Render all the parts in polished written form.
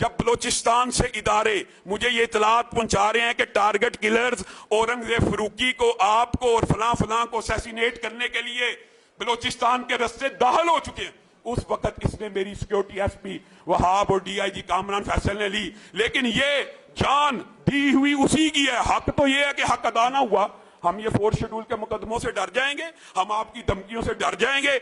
جب بلوچستان سے ادارے مجھے یہ اطلاعات پہنچا رہے ہیں کہ ٹارگٹ کلرز اورنگزیب فروکی کو، آپ کو اور فلاں فلاں کو اسیسینیٹ کرنے کے لیے بلوچستان کے رستے داخل ہو چکے ہیں، اس وقت اس نے میری سیکیورٹی ایس پی وہاب اور ڈی آئی جی کامران فیصل نے لی، لیکن یہ جان دی ہوئی اسی کی ہے۔ حق تو یہ ہے کہ حق ادا نہ ہوا، ہم یہ 4 شیڈول کے مقدموں سے ڈر جائیں گے، ہم آپ کی دھمکیوں سے ڈر جائیں گے؟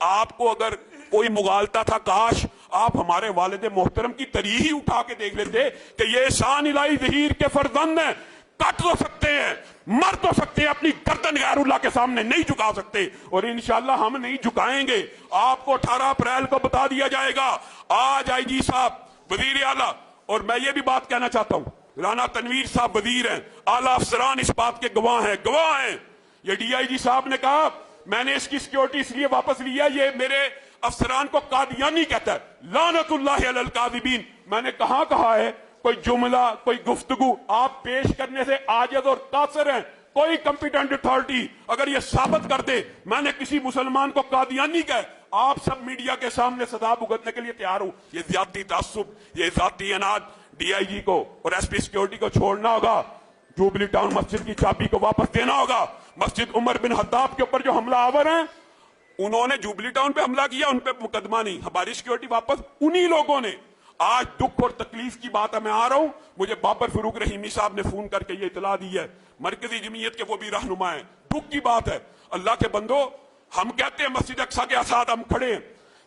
آپ کو اگر کوئی مغالطہ تھا، کاش آپ ہمارے والد محترم کی تریح ہی اٹھا کے دیکھ لیتے کہ یہ احسان الہی ظہیر کے فرزند ہیں، کٹ تو سکتے ہیں، مر تو سکتے ہیں، اپنی گردن غیر اللہ کے سامنے نہیں جھکا سکتے، اور انشاءاللہ ہم نہیں جھکائیں گے۔ آپ کو 18 اپریل کو بتا دیا جائے گا۔ آج آئی جی صاحب، وزیر اعلیٰ، اور میں یہ بھی بات کہنا چاہتا ہوں، رانا تنویر صاحب وزیر ہیں، اعلیٰ افسران اس بات کے گواہ ہیں۔ یہ ڈی آئی جی صاحب نے کہا میں نے اس کی سیکیورٹی اس لیے واپس لیا، یہ میرے افسران کو قادیانی کہتا ہے، لعنت اللہ علی القاذبین۔ میں نے کہا ہے کوئی جملہ، کوئی گفتگو آپ پیش کرنے سے عاجز اور قاصر ہیں؟ کوئی کمپیٹنٹ اتھارٹی اگر یہ ثابت کر دے میں نے کسی مسلمان کو قادیانی کہا، آپ سب میڈیا کے سامنے سزا بھگتنے کے لیے تیار ہو۔ یہ ذاتی تعصب، یہ ذاتی اناد، ڈی آئی جی کو اور ایس پی سیکیورٹی کو چھوڑنا ہوگا۔ جوبلی ٹاؤن مسجد کی چابی کو واپس دینا ہوگا۔ مسجد عمر بن خطاب کے اوپر جو حملہ آور ہیں، انہوں نے جوبلی ٹاؤن پہ حملہ کیا، ان پہ مقدمہ نہیں، ہماری سیکیورٹی واپس انہی لوگوں نے۔ آج دکھ اور تکلیف کی بات ہے، میں آ رہا ہوں، مجھے بابر فروق رحیمی صاحب نے فون کر کے یہ اطلاع دی ہے، مرکزی جمعیت کے وہ بھی رہنما ہیں۔ دکھ کی بات ہے، اللہ کے بندو، ہم کہتے ہیں مسجد اقصیٰ کے ساتھ ہم کھڑے ہیں،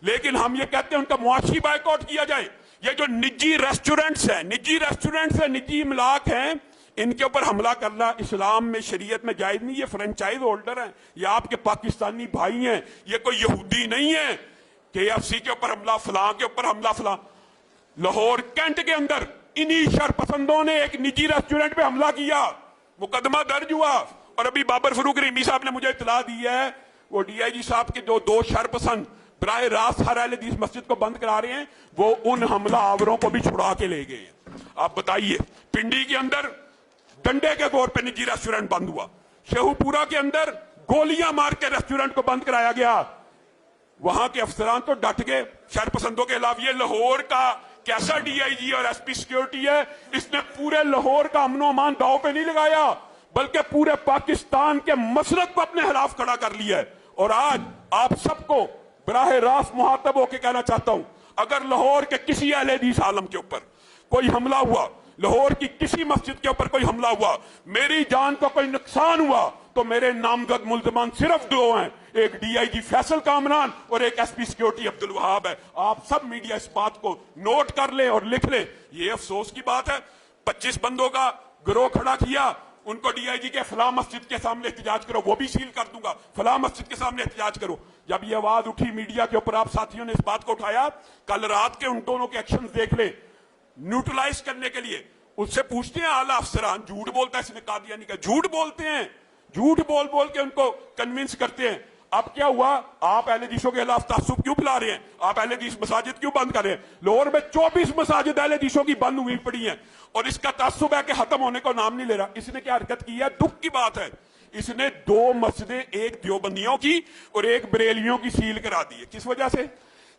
لیکن ہم یہ کہتے ہیں ان کا معاشی بائیکاٹ کیا جائے۔ یہ جو نجی ریسٹورنٹس ہیں، نجی املاک ہیں، ان کے اوپر حملہ کرنا اسلام میں، شریعت میں جائز نہیں۔ یہ فرنچائز ہولڈر ہیں، یہ آپ کے پاکستانی بھائی ہیں، یہ کوئی یہودی نہیں ہے۔ کے ایف سی کے اوپر حملہ، فلاں کے اوپر حملہ، فلاں۔ لاہور کینٹ کے اندر انہی شرپسندوں نے ایک نجی ریسٹورنٹ پہ حملہ کیا، مقدمہ درج ہوا، اور ابھی بابر فروق رحیمی صاحب نے مجھے اطلاع دی ہے وہ ڈی آئی جی صاحب کے جو 2 شرپسند براہ راست ہر اہل حدیث مسجد کو بند کرا رہے ہیں، وہ ان حملہ آوروں کو بھی چھڑا کے لے گئے ہیں۔ آپ بتائیے، پنڈی کے اندر ڈنڈے کے طور پہ نجی ریسٹورنٹ بند ہوا، شیخو پورہ کے اندر گولیاں مار کے ریسٹورنٹ کو بند کرایا گیا۔ وہاں کے افسران تو ڈٹ گئے شرپسندوں کے خلاف۔ یہ لاہور کا کیسا ڈی آئی جی اور ایس پی سیکیورٹی ہے، اس نے پورے لاہور کا امن و امان داؤ پہ نہیں لگایا، بلکہ پورے پاکستان کے مسلک کو اپنے خلاف کھڑا کر لیا ہے۔ اور آج آپ سب کو براہ راست مخاطب ہو کے کہنا چاہتا ہوں، اگر لاہور کے کسی اہل حدیث عالم کے اوپر کوئی حملہ ہوا، لاہور کی کسی مسجد کے اوپر کوئی حملہ ہوا، میری جان کو کوئی نقصان ہوا، تو میرے نامزد ملزمان صرف 2 ہیں، ایک ڈی آئی جی فیصل کامران اور ایک ایس پی سیکیورٹی عبدالوہاب ہے۔ آپ سب میڈیا اس بات کو نوٹ کر لیں اور لکھ لیں۔ یہ افسوس کی بات ہے، 25 بندوں کا گروہ کھڑا کیا، ان کو ڈی آئی جی کے فلاں مسجد کے سامنے احتجاج کرو، وہ بھی سیل کر دوں گا، فلاں مسجد کے سامنے احتجاج کرو۔ جب یہ آواز اٹھی میڈیا کے اوپر، آپ ساتھیوں نے اس بات کو اٹھایا، کل رات کے ان دونوں کے ایکشن دیکھ لیں، نیوٹرلائز کرنے کے لیے اس سے پوچھتے ہیں اعلیٰ افسران، جھوٹ بولتا ہے اس نے قادیانی کا، جھوٹ بولتے ہیں، جھوٹ بول کے ان کو کنونس کرتے ہیں۔ اب کیا ہوا؟ آپ اہل حدیثوں کے خلاف تعصب کیوں پھیلا رہے ہیں؟ آپ اہل حدیث مساجد کیوں بند کر رہے ہیں؟ لاہور میں 24 مساجد اہل حدیثوں کی بند ہوئی پڑی ہیں، اور اس کا تعصب ہے کہ ختم ہونے کو نام نہیں لے رہا۔ اس نے کیا حرکت کی ہے؟ دکھ کی بات ہے، اس نے 2 مسجدیں، ایک دیوبندیوں کی اور ایک بریلیوں کی سیل کرا دی ہے۔ کس وجہ سے؟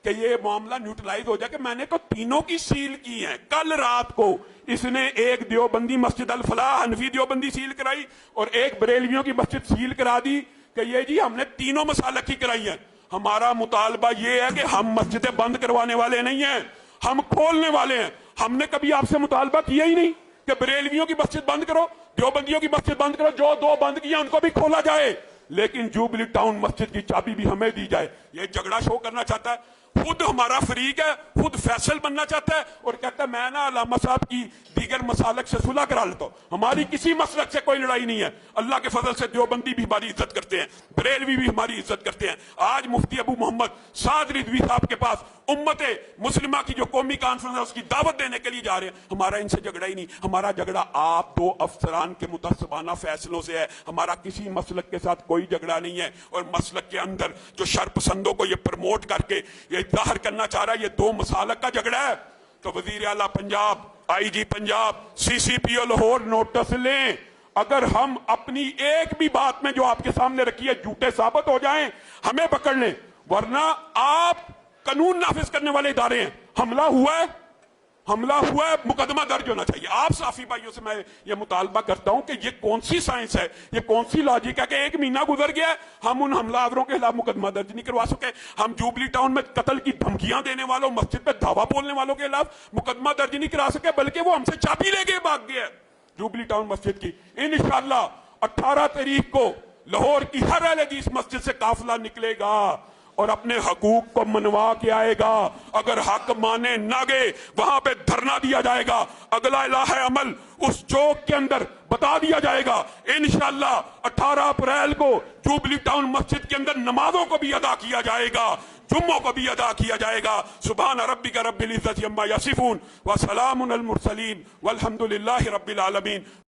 کہ یہ معاملہ نیوٹرلائز ہو جائے کہ میں نے تو تینوں کی سیل کی ہیں۔ کل رات کو اس نے ایک دیوبندی مسجد الفلاح حنفی دیوبندی سیل کرائی اور ایک بریلویوں کی مسجد سیل کرا دی کہ یہ جی ہم نے تینوں مسالک کی کرائی ہیں۔ ہمارا مطالبہ یہ ہے کہ ہم مسجدیں بند کروانے والے نہیں ہیں، ہم کھولنے والے ہیں۔ ہم نے کبھی آپ سے مطالبہ کیا ہی نہیں کہ بریلویوں کی مسجد بند کرو، دیوبندیوں کی مسجد بند کرو، جو 2 بند کیا ان کو بھی کھولا جائے، لیکن جوبلی ٹاؤن مسجد کی چابی بھی ہمیں دی جائے۔ یہ جھگڑا شو کرنا چاہتا ہے، خود ہمارا فریق ہے، خود فیصل بننا چاہتا ہے اور کہتا ہے میں نا علامہ صاحب کی دیگر مسالک سے صلح کرا لیتا ہوں۔ ہماری کسی مسلک سے کوئی لڑائی نہیں ہے، اللہ کے فضل سے دیوبندی بھی ہماری عزت کرتے ہیں، بریلوی بھی ہماری عزت کرتے ہیں۔ آج مفتی ابو محمد سعد رضوی صاحب کے پاس امت مسلمہ کی جو قومی کانفرنس ہے اس کی دعوت دینے کے لیے جا رہے ہیں۔ ہمارا ان سے جھگڑا ہی نہیں، ہمارا جھگڑا آپ 2 افسران کے متعصبانہ فیصلوں سے ہے، ہمارا کسی مسلک کے ساتھ کوئی جھگڑا نہیں ہے۔ اور مسلک کے اندر جو شرپسندوں کو یہ پروموٹ کر کے یہ ظاہر کرنا چاہ رہا ہے یہ 2 مسالک کا جھگڑا ہے، تو وزیر اعلیٰ پنجاب، آئی جی پنجاب، سی سی پی او لاہور نوٹس لیں۔ اگر ہم اپنی ایک بھی بات میں جو آپ کے سامنے رکھی ہے جھوٹے ثابت ہو جائیں، ہمیں پکڑ لیں، ورنہ آپ قانون نافذ کرنے والے ادارے ہیں۔ حملہ ہوا ہے، حملہ ہوا ہے مقدمہ درج ہونا چاہیے. آپ صحافی بھائیوں سے میں یہ مطالبہ کرتا ہوں کہ یہ کون سی سائنس ہے, یہ کون سی لاجک ہے کہ 1 مہینہ گزر گیا ہے ہم ان حملہ آوروں کے خلاف مقدمہ درج نہیں کروا سکے, ہم جوبلی ٹاؤن میں قتل کی دھمکیاں دینے والوں, مسجد پہ دھاوا بولنے والوں کے خلاف مقدمہ درج نہیں کرا سکے, بلکہ وہ ہم سے چابی لے کے بھاگ گیا جوبلی ٹاؤن مسجد کی. انشاءاللہ 18 تاریخ کو لاہور کی ہر اہل حدیث مسجد سے قافلہ نکلے گا اور اپنے حقوق کو منوا کے آئے گا. اگر حق مانے نہ گئے وہاں پہ دھرنا دیا جائے گا, اگلا الہ عمل اس چوک کے اندر بتا دیا جائے گا. انشاءاللہ 18 اپریل کو جوبلی ٹاؤن مسجد کے اندر نمازوں کو بھی ادا کیا جائے گا, جمعوں کو بھی ادا کیا جائے گا. سبحان ربک رب العزت عما یصفون وسلام علی المرسلین والحمد للہ رب العالمین.